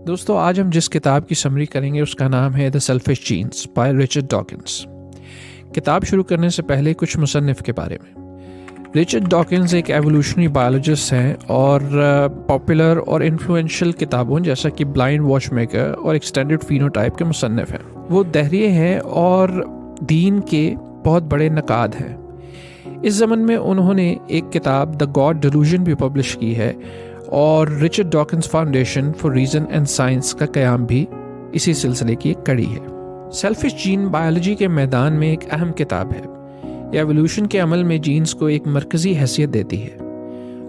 دوستو آج ہم جس کتاب کی سمری کریں گے اس کا نام ہے the selfish genes by Richard Dawkins. کتاب شروع کرنے سے پہلے کچھ مصنف کے بارے میں۔ رچرڈ ڈاکنز ایک ایوولوشنری بایولوجسٹ ہیں اور پاپولر اور انفلوئنشل کتابوں جیسا کہ بلائنڈ واچ میکر اور ایکسٹینڈڈ فینوٹائپ کے مصنف ہیں۔ وہ دہریے ہیں اور دین کے بہت بڑے نقاد ہیں۔ اس زمن میں انہوں نے ایک کتاب دا گاڈ ڈیلوژن بھی پبلش کی ہے اور Richard Dawkins foundation for reason and science کا قیام بھی اسی سلسلے کی ایک کڑی ہے۔ سیلفش جین بایولوجی کے میدان میں ایک اہم کتاب ہے۔ یہ ایوولوشن کے عمل میں جینز کو ایک مرکزی حیثیت دیتی ہے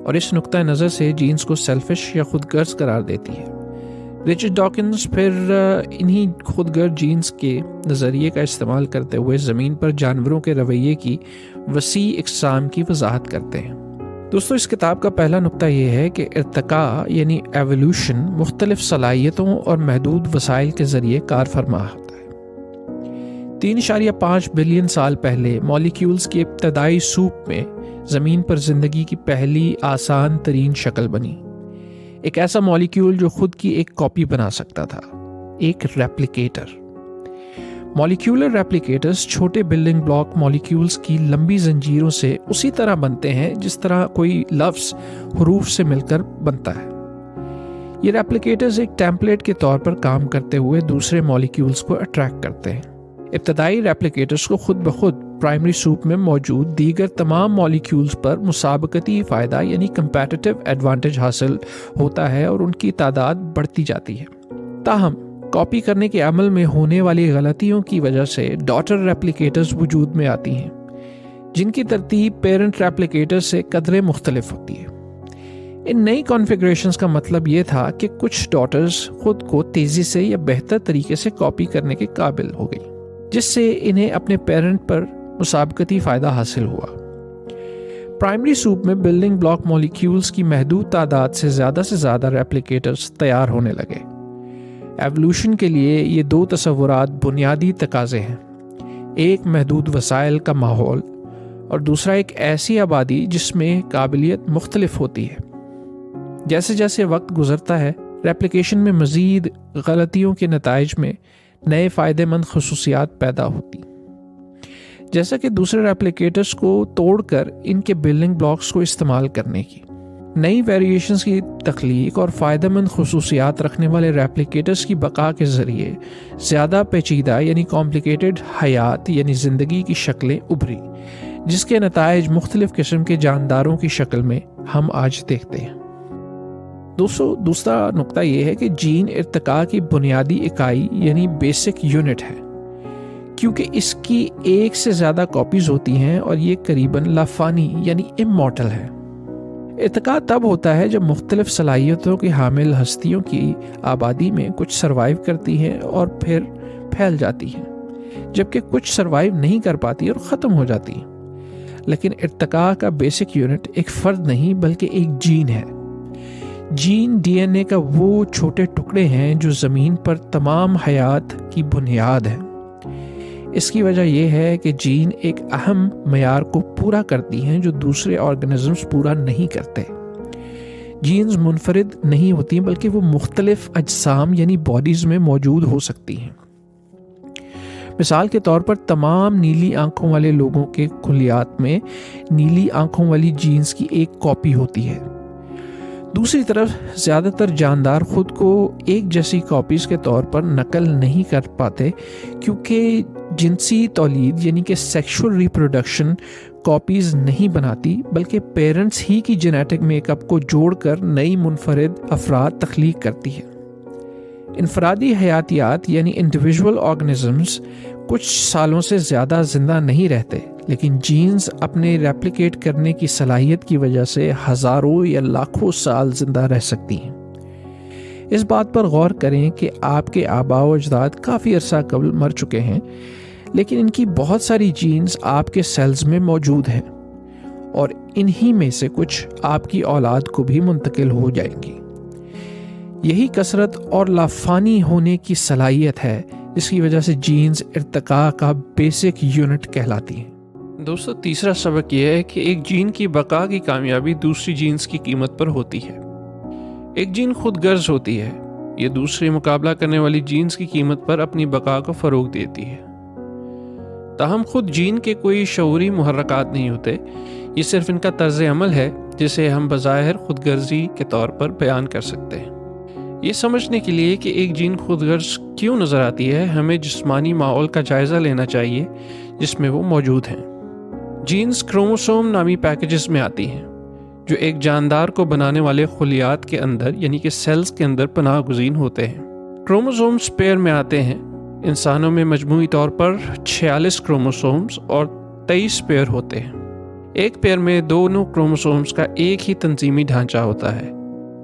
اور اس نقطہ نظر سے جینز کو سیلفش یا خود غرض قرار دیتی ہے۔ رچرڈ ڈاکنز پھر انہی خود غرض جینز کے نظریے کا استعمال کرتے ہوئے زمین پر جانوروں کے رویے کی وسیع اقسام کی وضاحت کرتے ہیں۔ دوستو اس کتاب کا پہلا نقطہ یہ ہے کہ ارتقاء یعنی ایوولوشن مختلف صلاحیتوں اور محدود وسائل کے ذریعے کار فرما ہوتا ہے۔ 3.5 بلین سال پہلے مالیکیولز کی ابتدائی سوپ میں زمین پر زندگی کی پہلی آسان ترین شکل بنی۔ ایک ایسا مالیکیول جو خود کی ایک کاپی بنا سکتا تھا، ایک ریپلیکیٹر۔ مالیکیولر ریپلیکیٹرز چھوٹے بلڈنگ بلاک مالیکیولز کی لمبی زنجیروں سے اسی طرح بنتے ہیں جس طرح کوئی لفظ حروف سے مل کر بنتا ہے۔ یہ ریپلیکیٹرز ایک ٹیمپلیٹ کے طور پر کام کرتے ہوئے دوسرے مالیکیولز کو اٹریکٹ کرتے ہیں۔ ابتدائی ریپلیکیٹرز کو خود بخود پرائمری سوپ میں موجود دیگر تمام مالیکیولز پر مسابقتی فائدہ یعنی کمپیٹیٹیو ایڈوانٹیج حاصل ہوتا ہے اور ان کی تعداد بڑھتی جاتی ہے۔ تاہم کاپی کرنے کے عمل میں ہونے والی غلطیوں کی وجہ سے ڈاٹر ریپلیکیٹرز وجود میں آتی ہیں جن کی ترتیب پیرنٹ ریپلیکیٹر سے قدرے مختلف ہوتی ہے۔ ان نئی کانفیگریشنز کا مطلب یہ تھا کہ کچھ ڈاٹرز خود کو تیزی سے یا بہتر طریقے سے کاپی کرنے کے قابل ہو گئی جس سے انہیں اپنے پیرنٹ پر مسابقتی فائدہ حاصل ہوا۔ پرائمری سوپ میں بلڈنگ بلاک مالیکیولز کی محدود تعداد سے زیادہ ریپلیکیٹرز تیار ہونے لگے۔ ایوولوشن کے لیے یہ دو تصورات بنیادی تقاضے ہیں، ایک محدود وسائل کا ماحول اور دوسرا ایک ایسی آبادی جس میں قابلیت مختلف ہوتی ہے۔ جیسے جیسے وقت گزرتا ہے ریپلیکیشن میں مزید غلطیوں کے نتائج میں نئے فائدہ مند خصوصیات پیدا ہوتی، جیسا کہ دوسرے ریپلیکیٹرز کو توڑ کر ان کے بلڈنگ بلاکس کو استعمال کرنے کی، نئی ویریشنز کی تخلیق اور فائدہ مند خصوصیات رکھنے والے ریپلیکیٹرز کی بقا کے ذریعے زیادہ پیچیدہ یعنی کمپلیکیٹڈ حیات یعنی زندگی کی شکلیں ابھری، جس کے نتائج مختلف قسم کے جانداروں کی شکل میں ہم آج دیکھتے ہیں۔ دوسرا نقطہ یہ ہے کہ جین ارتقاء کی بنیادی اکائی یعنی بیسک یونٹ ہے، کیونکہ اس کی ایک سے زیادہ کاپیز ہوتی ہیں اور یہ قریباً لافانی یعنی امورٹل ہے۔ ارتقاء تب ہوتا ہے جب مختلف صلاحیتوں کی حامل ہستیوں کی آبادی میں کچھ سروائیو کرتی ہیں اور پھر پھیل جاتی ہیں، جبکہ کچھ سروائیو نہیں کر پاتی اور ختم ہو جاتی ہیں۔ لیکن ارتقاء کا بیسک یونٹ ایک فرد نہیں بلکہ ایک جین ہے۔ جین ڈی این اے کا وہ چھوٹے ٹکڑے ہیں جو زمین پر تمام حیات کی بنیاد ہے۔ اس کی وجہ یہ ہے کہ جین ایک اہم معیار کو پورا کرتی ہیں جو دوسرے آرگنزمز پورا نہیں کرتے۔ جینز منفرد نہیں ہوتی بلکہ وہ مختلف اجسام یعنی باڈیز میں موجود ہو سکتی ہیں۔ مثال کے طور پر تمام نیلی آنکھوں والے لوگوں کے خلیات میں نیلی آنکھوں والی جینز کی ایک کاپی ہوتی ہے۔ دوسری طرف زیادہ تر جاندار خود کو ایک جیسی کاپیز کے طور پر نقل نہیں کر پاتے کیونکہ جنسی تولید یعنی کہ سیکشول ریپروڈکشن کاپیز نہیں بناتی بلکہ پیرنٹس ہی کی جینیٹک میک اپ کو جوڑ کر نئی منفرد افراد تخلیق کرتی ہے۔ انفرادی حیاتیات یعنی انڈیویژول آرگنزمز کچھ سالوں سے زیادہ زندہ نہیں رہتے، لیکن جینز اپنے ریپلیکیٹ کرنے کی صلاحیت کی وجہ سے ہزاروں یا لاکھوں سال زندہ رہ سکتی ہیں۔ اس بات پر غور کریں کہ آپ کے آباء و اجداد کافی عرصہ قبل مر چکے ہیں، لیکن ان کی بہت ساری جینز آپ کے سیلز میں موجود ہیں اور انہی میں سے کچھ آپ کی اولاد کو بھی منتقل ہو جائیں گی۔ یہی کثرت اور لافانی ہونے کی صلاحیت ہے جس کی وجہ سے جینز ارتقاء کا بیسک یونٹ کہلاتی ہیں۔ دوستو تیسرا سبق یہ ہے کہ ایک جین کی بقا کی کامیابی دوسری جینز کی قیمت پر ہوتی ہے۔ ایک جین خود غرض ہوتی ہے، یہ دوسرے مقابلہ کرنے والی جینز کی قیمت پر اپنی بقا کو فروغ دیتی ہے۔ تاہم خود جین کے کوئی شعوری محرکات نہیں ہوتے، یہ صرف ان کا طرز عمل ہے جسے ہم بظاہر خود غرضی کے طور پر بیان کر سکتے ہیں۔ یہ سمجھنے کے لیے کہ ایک جین خود غرض کیوں نظر آتی ہے، ہمیں جسمانی ماحول کا جائزہ لینا چاہیے جس میں وہ موجود ہیں۔ جینز کروموسوم نامی پیکیجز میں آتی ہیں جو ایک جاندار کو بنانے والے خلیات کے اندر یعنی کہ سیلز کے اندر پناہ گزین ہوتے ہیں۔ کروموسومز پیر میں آتے ہیں۔ انسانوں میں مجموعی طور پر 46 کروموسومز اور 23 پیر ہوتے ہیں۔ ایک پیر میں دونوں کروموسومز کا ایک ہی تنظیمی ڈھانچہ ہوتا ہے۔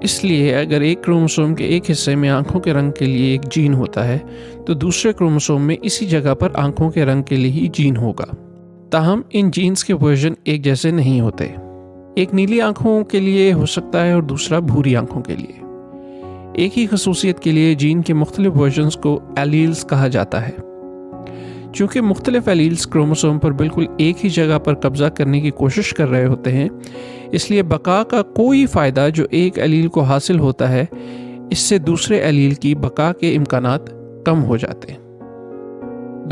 اس لیے اگر ایک کروموسوم کے ایک حصے میں آنکھوں کے رنگ کے لیے ایک جین ہوتا ہے تو دوسرے کروموسوم میں اسی جگہ پر آنکھوں کے رنگ کے لیے ہی جین ہوگا۔ تاہم ان جینز کے ورژن ایک جیسے نہیں ہوتے۔ ایک نیلی آنکھوں کے لیے ہو سکتا ہے اور دوسرا بھوری آنکھوں کے لیے۔ ایک ہی خصوصیت کے لیے جین کے مختلف ورژنز کو ایلیلز کہا جاتا ہے۔ چونکہ مختلف ایلیلز کروموسوم پر بالکل ایک ہی جگہ پر قبضہ کرنے کی کوشش کر رہے ہوتے ہیں، اس لیے بقا کا کوئی فائدہ جو ایک ایلیل کو حاصل ہوتا ہے، اس سے دوسرے ایلیل کی بقا کے امکانات کم ہو جاتے ہیں۔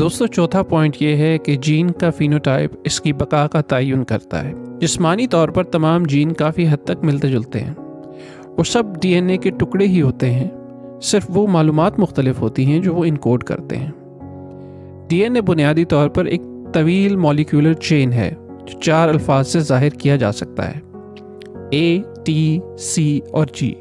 دوستو، چوتھا پوائنٹ یہ ہے کہ جین کا فینوٹائپ اس کی بقا کا تعین کرتا ہے۔ جسمانی طور پر تمام جین کافی حد تک ملتے جلتے ہیں۔ وہ سب ڈی این اے کے ٹکڑے ہی ہوتے ہیں، صرف وہ معلومات مختلف ہوتی ہیں جو وہ انکوڈ کرتے ہیں۔ ڈی این اے بنیادی طور پر ایک طویل مالیکولر چین ہے جو 4 الفاظ سے ظاہر کیا جا سکتا ہے: اے، ٹی، سی اور جی۔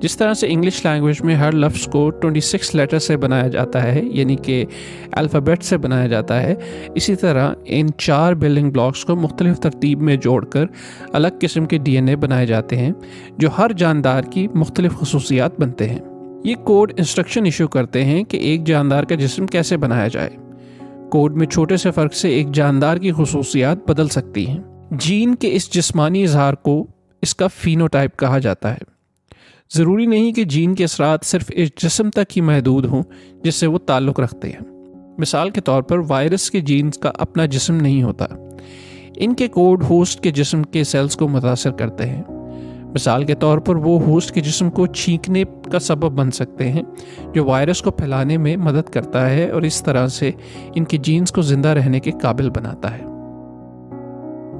جس طرح سے انگلش لینگویج میں ہر لفظ کو 26 لیٹر سے بنایا جاتا ہے، یعنی کہ الفابیٹ سے بنایا جاتا ہے، اسی طرح ان 4 بلڈنگ بلاکس کو مختلف ترتیب میں جوڑ کر الگ قسم کے ڈی این اے بنائے جاتے ہیں جو ہر جاندار کی مختلف خصوصیات بنتے ہیں۔ یہ کوڈ انسٹرکشن ایشو کرتے ہیں کہ ایک جاندار کا جسم کیسے بنایا جائے۔ کوڈ میں چھوٹے سے فرق سے ایک جاندار کی خصوصیات بدل سکتی ہیں۔ جین کے اس جسمانی اظہار کو اس کا فینوٹائپ کہا جاتا ہے۔ ضروری نہیں کہ جین کے اثرات صرف اس جسم تک ہی محدود ہوں جس سے وہ تعلق رکھتے ہیں۔ مثال کے طور پر وائرس کے جینز کا اپنا جسم نہیں ہوتا۔ ان کے کوڈ ہوسٹ کے جسم کے سیلز کو متاثر کرتے ہیں۔ مثال کے طور پر وہ ہوسٹ کے جسم کو چھینکنے کا سبب بن سکتے ہیں جو وائرس کو پھیلانے میں مدد کرتا ہے اور اس طرح سے ان کے جینز کو زندہ رہنے کے قابل بناتا ہے۔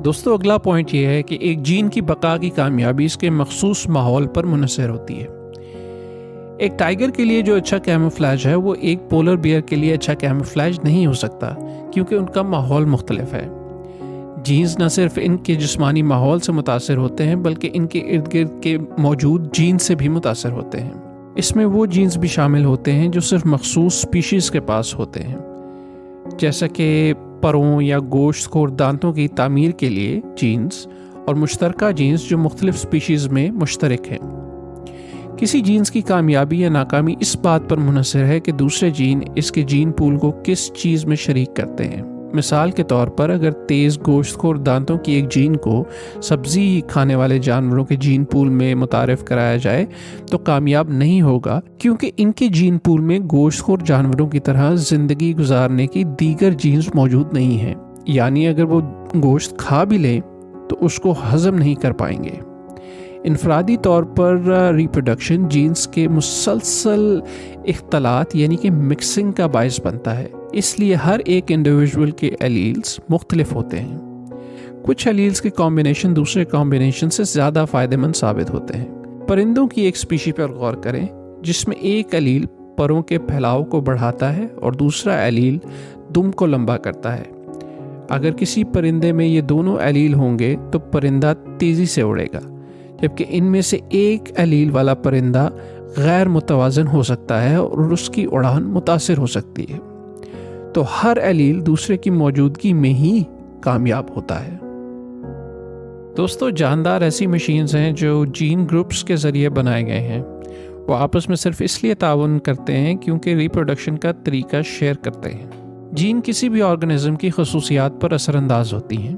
دوستو، اگلا پوائنٹ یہ ہے کہ ایک جین کی بقا کی کامیابی اس کے مخصوص ماحول پر منحصر ہوتی ہے۔ ایک ٹائیگر کے لیے جو اچھا کیموفلیج ہے وہ ایک پولر بیئر کے لیے اچھا کیموفلیج نہیں ہو سکتا، کیونکہ ان کا ماحول مختلف ہے۔ جینز نہ صرف ان کے جسمانی ماحول سے متاثر ہوتے ہیں بلکہ ان کے ارد گرد کے موجود جینز سے بھی متاثر ہوتے ہیں۔ اس میں وہ جینز بھی شامل ہوتے ہیں جو صرف مخصوص سپیشیز کے پاس ہوتے ہیں، جیسا کہ پروں یا گوشت خور دانتوں کی تعمیر کے لیے جینز اور مشترکہ جینز جو مختلف سپیشیز میں مشترک ہیں۔ کسی جینز کی کامیابی یا ناکامی اس بات پر منحصر ہے کہ دوسرے جین اس کے جین پول کو کس چیز میں شریک کرتے ہیں۔ مثال کے طور پر اگر تیز گوشت خور دانتوں کی ایک جین کو سبزی کھانے والے جانوروں کے جین پول میں متعارف کرایا جائے تو کامیاب نہیں ہوگا، کیونکہ ان کے جین پول میں گوشت خور جانوروں کی طرح زندگی گزارنے کی دیگر جینز موجود نہیں ہیں، یعنی اگر وہ گوشت کھا بھی لیں تو اس کو ہضم نہیں کر پائیں گے۔ انفرادی طور پر ریپروڈکشن جینز کے مسلسل اختلاط یعنی کہ مکسنگ کا باعث بنتا ہے، اس لیے ہر ایک انڈیویجول کے ایلیلز مختلف ہوتے ہیں۔ کچھ ایلیلز کے کمبینیشن دوسرے کمبینیشن سے زیادہ فائدہ مند ثابت ہوتے ہیں۔ پرندوں کی ایک اسپیشی پر غور کریں جس میں ایک ایلیل پروں کے پھیلاؤ کو بڑھاتا ہے اور دوسرا ایلیل دم کو لمبا کرتا ہے۔ اگر کسی پرندے میں یہ دونوں ایلیل ہوں گے تو پرندہ تیزی سے اڑے گا، جبکہ ان میں سے ایک ایلیل والا پرندہ غیر متوازن ہو سکتا ہے اور اس کی اڑان متاثر ہو سکتی ہے۔ تو ہر ایلیل دوسرے کی موجودگی میں ہی کامیاب ہوتا ہے۔ دوستو، جاندار ایسی مشینز ہیں جو جین گروپس کے ذریعے بنائے گئے ہیں۔ وہ آپس میں صرف اس لیے تعاون کرتے ہیں کیونکہ ریپروڈکشن کا طریقہ شیئر کرتے ہیں۔ جین کسی بھی آرگنزم کی خصوصیات پر اثر انداز ہوتی ہیں،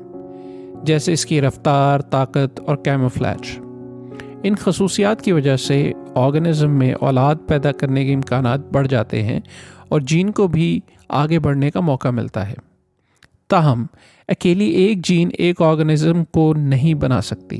جیسے اس کی رفتار، طاقت اور کیموفلیج۔ ان خصوصیات کی وجہ سے آرگنزم میں اولاد پیدا کرنے کے امکانات بڑھ جاتے ہیں اور جین کو بھی آگے بڑھنے کا موقع ملتا ہے۔ تاہم اکیلی ایک جین ایک آرگنزم کو نہیں بنا سکتی۔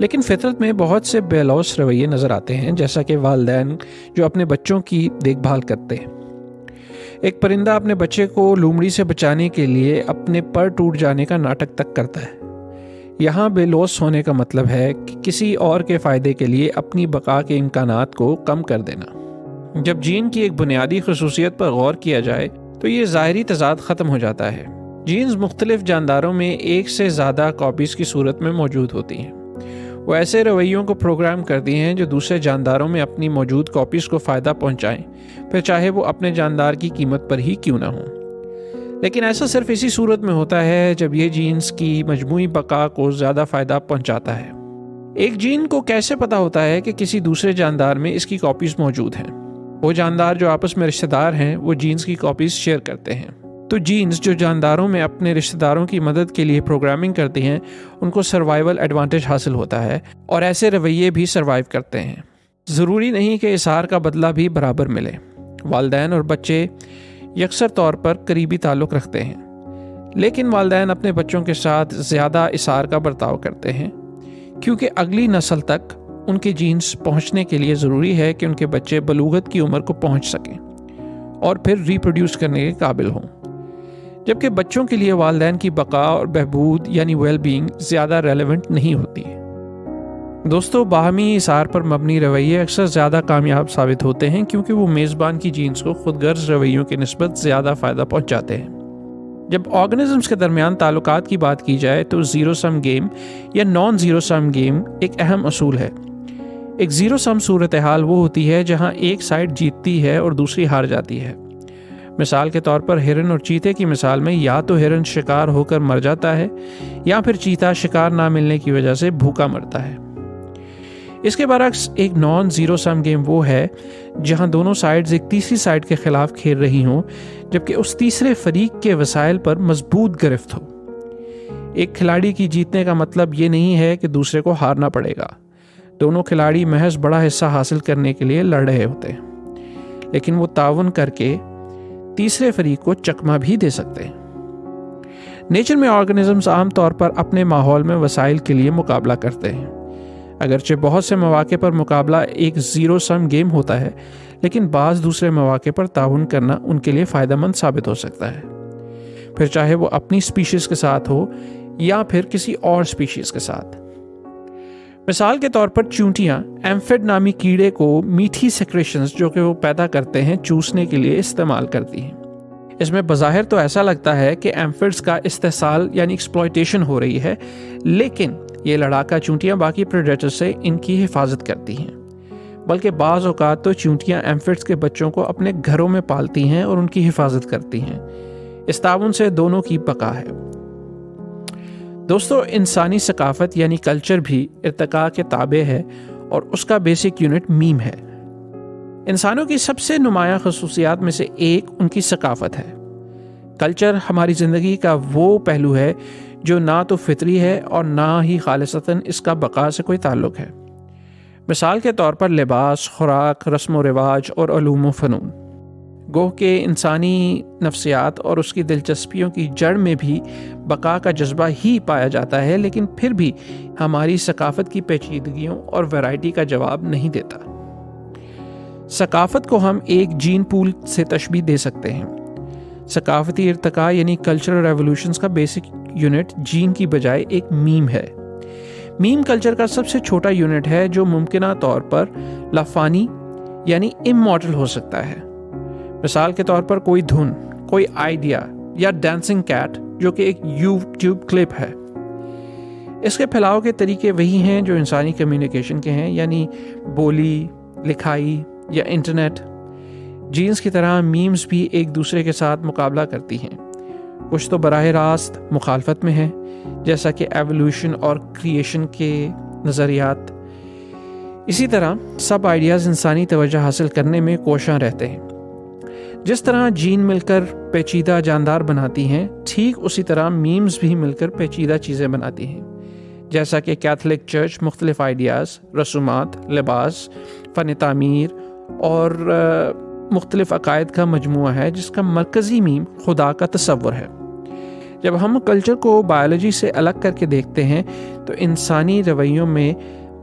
لیکن فطرت میں بہت سے بے لوث رویے نظر آتے ہیں، جیسا کہ والدین جو اپنے بچوں کی دیکھ بھال کرتے ہیں۔ ایک پرندہ اپنے بچے کو لومڑی سے بچانے کے لیے اپنے پر ٹوٹ جانے کا ناٹک تک کرتا ہے۔ یہاں بے لوث ہونے کا مطلب ہے کہ کسی اور کے فائدے کے لیے اپنی بقا کے امکانات کو کم کر دینا۔ جب جین کی ایک بنیادی خصوصیت پر غور کیا جائے تو یہ ظاہری تضاد ختم ہو جاتا ہے۔ جینز مختلف جانداروں میں ایک سے زیادہ کاپیز کی صورت میں موجود ہوتی ہیں۔ وہ ایسے رویوں کو پروگرام کرتی ہیں جو دوسرے جانداروں میں اپنی موجود کاپیز کو فائدہ پہنچائیں، پھر چاہے وہ اپنے جاندار کی قیمت پر ہی کیوں نہ ہوں۔ لیکن ایسا صرف اسی صورت میں ہوتا ہے جب یہ جینز کی مجموعی بقا کو زیادہ فائدہ پہنچاتا ہے۔ ایک جین کو کیسے پتہ ہوتا ہے کہ کسی دوسرے جاندار میں اس کی کاپیز موجود ہیں؟ وہ جاندار جو آپس میں رشتہ دار ہیں وہ جینز کی کاپیز شیئر کرتے ہیں۔ تو جینز جو جانداروں میں اپنے رشتہ داروں کی مدد کے لیے پروگرامنگ کرتی ہیں، ان کو سروائیول ایڈوانٹیج حاصل ہوتا ہے اور ایسے رویے بھی سروائیو کرتے ہیں۔ ضروری نہیں کہ اثار کا بدلہ بھی برابر ملے۔ والدین اور بچے یکسر طور پر قریبی تعلق رکھتے ہیں، لیکن والدین اپنے بچوں کے ساتھ زیادہ اثار کا برتاؤ کرتے ہیں کیونکہ اگلی نسل تک ان کے جینز پہنچنے کے لیے ضروری ہے کہ ان کے بچے بلوغت کی عمر کو پہنچ سکیں اور پھر ریپروڈیوس کرنے کے قابل ہوں، جبکہ بچوں کے لیے والدین کی بقا اور بہبود یعنی ویل بینگ زیادہ ریلیونٹ نہیں ہوتی۔ دوستو، باہمی اثار پر مبنی رویے اکثر زیادہ کامیاب ثابت ہوتے ہیں کیونکہ وہ میزبان کی جینز کو خود غرض رویوں کی نسبت زیادہ فائدہ پہنچاتے ہیں۔ جب آرگنزمز کے درمیان تعلقات کی بات کی جائے تو زیرو سم گیم یا نان زیرو سم گیم ایک اہم اصول ہے۔ ایک زیرو سم صورتحال وہ ہوتی ہے جہاں ایک سائڈ جیتتی ہے اور دوسری ہار جاتی ہے۔ مثال کے طور پر ہرن اور چیتے کی مثال میں یا تو ہرن شکار ہو کر مر جاتا ہے یا پھر چیتا شکار نہ ملنے کی وجہ سے بھوکا مرتا ہے۔ اس کے برعکس ایک نان زیرو سم گیم وہ ہے جہاں دونوں سائڈز ایک تیسری سائڈ کے خلاف کھیل رہی ہوں، جبکہ اس تیسرے فریق کے وسائل پر مضبوط گرفت ہو۔ ایک کھلاڑی کی جیتنے کا مطلب یہ نہیں ہے کہ دوسرے کو ہارنا پڑے گا۔ دونوں کھلاڑی محض بڑا حصہ حاصل کرنے کے لیے لڑ رہے ہوتے ہیں، لیکن وہ تعاون کر کے تیسرے فریق کو چکما بھی دے سکتے ہیں۔ نیچر میں آرگنزمز عام طور پر اپنے ماحول میں وسائل کے لیے مقابلہ کرتے ہیں۔ اگرچہ بہت سے مواقع پر مقابلہ ایک زیرو سم گیم ہوتا ہے، لیکن بعض دوسرے مواقع پر تعاون کرنا ان کے لیے فائدہ مند ثابت ہو سکتا ہے، پھر چاہے وہ اپنی سپیشیز کے ساتھ ہو یا پھر کسی اور سپیشیز کے ساتھ۔ مثال کے طور پر چونٹیاں ایمفڈ نامی کیڑے کو میٹھی سیکریشنز جو کہ وہ پیدا کرتے ہیں چوسنے کے لیے استعمال کرتی ہیں۔ اس میں بظاہر تو ایسا لگتا ہے کہ ایمفڈز کا استحصال یعنی ایکسپلائٹیشن ہو رہی ہے، لیکن یہ لڑاکا چونٹیاں باقی پریڈیٹر سے ان کی حفاظت کرتی ہیں، بلکہ بعض اوقات تو چونٹیاں ایمفڈز کے بچوں کو اپنے گھروں میں پالتی ہیں اور ان کی حفاظت کرتی ہیں۔ اس تعاون سے دونوں کی بقا ہے۔ دوستو، انسانی ثقافت یعنی کلچر بھی ارتقاء کے تابع ہے اور اس کا بیسک یونٹ میم ہے۔ انسانوں کی سب سے نمایاں خصوصیات میں سے ایک ان کی ثقافت ہے۔ کلچر ہماری زندگی کا وہ پہلو ہے جو نہ تو فطری ہے اور نہ ہی خالصتاً اس کا بقا سے کوئی تعلق ہے۔ مثال کے طور پر لباس، خوراک، رسم و رواج اور علوم و فنون۔ گوہ کہ انسانی نفسیات اور اس کی دلچسپیوں کی جڑ میں بھی بقا کا جذبہ ہی پایا جاتا ہے، لیکن پھر بھی ہماری ثقافت کی پیچیدگیوں اور ویرائٹی کا جواب نہیں دیتا۔ ثقافت کو ہم ایک جین پول سے تشبیہ دے سکتے ہیں۔ ثقافتی ارتقاء یعنی کلچرل ریولوشنز کا بیسک یونٹ جین کی بجائے ایک میم ہے۔ میم کلچر کا سب سے چھوٹا یونٹ ہے جو ممکنہ طور پر لافانی یعنی امارٹل ہو سکتا ہے۔ مثال کے طور پر کوئی دھن، کوئی آئیڈیا یا ڈانسنگ کیٹ جو کہ ایک یوٹیوب کلپ ہے۔ اس کے پھیلاؤ کے طریقے وہی ہیں جو انسانی کمیونیکیشن کے ہیں، یعنی بولی، لکھائی یا انٹرنیٹ۔ جینز کی طرح میمز بھی ایک دوسرے کے ساتھ مقابلہ کرتی ہیں، کچھ تو براہ راست مخالفت میں ہیں، جیسا کہ ایوولوشن اور کریشن کے نظریات۔ اسی طرح سب آئیڈیاز انسانی توجہ حاصل کرنے میں کوشاں رہتے ہیں۔ جس طرح جین مل کر پیچیدہ جاندار بناتی ہیں، ٹھیک اسی طرح میمز بھی مل کر پیچیدہ چیزیں بناتی ہیں، جیسا کہ کیتھولک چرچ مختلف آئیڈیاز، رسومات، لباس، فن تعمیر اور مختلف عقائد کا مجموعہ ہے جس کا مرکزی میم خدا کا تصور ہے۔ جب ہم کلچر کو بایولوجی سے الگ کر کے دیکھتے ہیں تو انسانی رویوں میں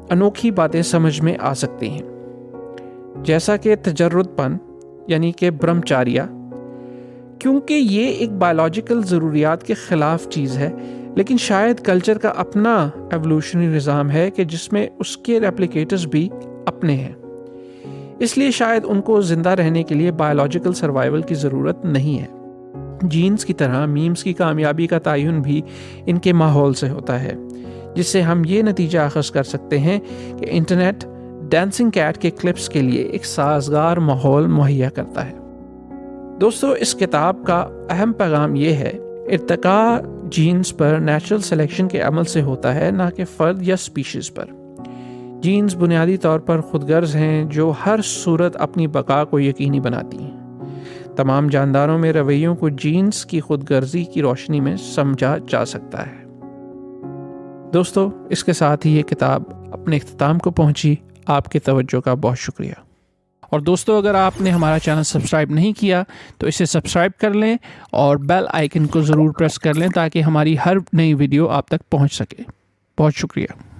انوکھی باتیں سمجھ میں آ سکتی ہیں، جیسا کہ تجرد پن یعنی کہ برہمچاریہ، کیونکہ یہ ایک بایولوجیکل ضروریات کے خلاف چیز ہے، لیکن شاید کلچر کا اپنا ایوولوشنری نظام ہے کہ جس میں اس کے ریپلیکیٹرز بھی اپنے ہیں، اس لیے شاید ان کو زندہ رہنے کے لیے بایولوجیکل سروائیول کی ضرورت نہیں ہے۔ جینز کی طرح میمز کی کامیابی کا تعین بھی ان کے ماحول سے ہوتا ہے، جس سے ہم یہ نتیجہ اخذ کر سکتے ہیں کہ انٹرنیٹ ڈانسنگ کیٹ کے کلپس کے لیے ایک سازگار ماحول مہیا کرتا ہے۔ دوستو، اس کتاب کا اہم پیغام یہ ہے، ارتقاء جینز پر نیچرل سلیکشن کے عمل سے ہوتا ہے، نہ کہ فرد یا سپیشیز پر۔ جینز بنیادی طور پر خود غرض ہیں جو ہر صورت اپنی بقا کو یقینی بناتی ہیں۔ تمام جانداروں میں رویوں کو جینز کی خود غرضی کی روشنی میں سمجھا جا سکتا ہے۔ دوستو، اس کے ساتھ ہی یہ کتاب اپنے اختتام کو پہنچی۔ آپ کی توجہ کا بہت شکریہ۔ اور دوستو، اگر آپ نے ہمارا چینل سبسکرائب نہیں کیا تو اسے سبسکرائب کر لیں اور بیل آئیکن کو ضرور پریس کر لیں تاکہ ہماری ہر نئی ویڈیو آپ تک پہنچ سکے۔ بہت شکریہ۔